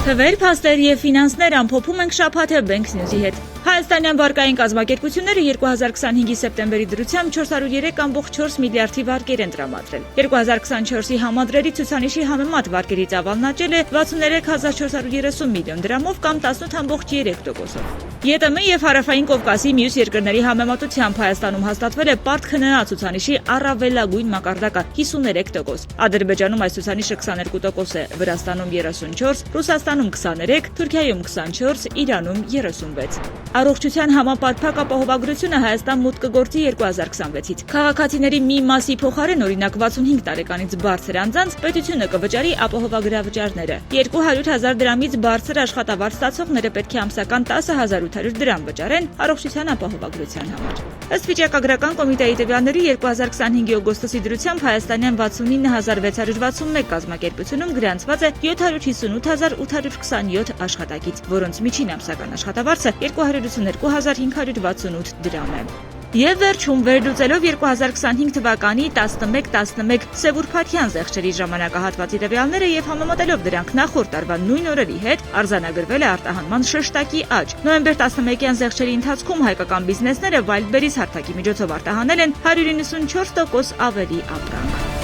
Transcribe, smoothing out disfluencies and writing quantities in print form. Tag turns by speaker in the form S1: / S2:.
S1: Թվեր, փաստեր եւ ֆինանսներ ամփոփում ենք շաբաթը Bank News-ի հետ։ Հայաստանյան վարկային կազմակերպությունները 2025-ի սեպտեմբերի դրությամբ 403.4 միլիարդի վարկեր են տրամադրել։ 2024-ի համադրելի ցուցանիշի համեմատ վարկերի ծավալն աճել է 63430 միլիոն դրամով կամ 18.3%-ով։ ԵՏՄ եւ Հարավային Կովկասի մյուս երկրների համեմատությամբ Հայաստանում հաստատվել է պարտ ՔՆԱ ցուցանիշի առավելագույն մակարդակը 53%։ Ադրբեջանում այս ցուցանիշը 22% է, Վրաստանում 34%, Ռուսաստանում 23%, Թուրքիայում 24%, Իրանում 36%։ Առողջության համապարփակ ապահովագրությունը Հայաստան մուտք կգործի 2026-ից։ Քաղաքացիների մի մասի փոխարեն, օրինակ 65 տարեկանից բարձր անձանց, պետությունը կվճարի ապահովագրավճարները։ 200,000 դրամից բարձր աշխատավարձ ստացողները պետք է ամսական 10,800 դրամ վճարեն առողջության ապահովագրության համար։ Ըստ վիճակագրական կոմիտեի տվյալների 2025-ի օգոստոսի դրությամբ հայաստանյան 69661 կազմակերպությունում գրանցված է 758827 աշխատակից, որոնց միջին ամսական աշխատավարձը 282,568 դրամ է։ Եվ վերջում վերլուծելով 2025 թվականի 11-11 Սևուրփաթյան զեղչերի ժամանակահատվածի տվյալները եւ համեմատելով դրանք նախորդ տարվա նույն օրերի հետ, արձանագրվել է արտահանման շշտակի աճ։ Նոյեմբեր 11-յան զեղչերի ընթացքում հայկական բիզնեսները Wildberries հարթակի միջոցով արտահանել են 194% ավելի ապրանք։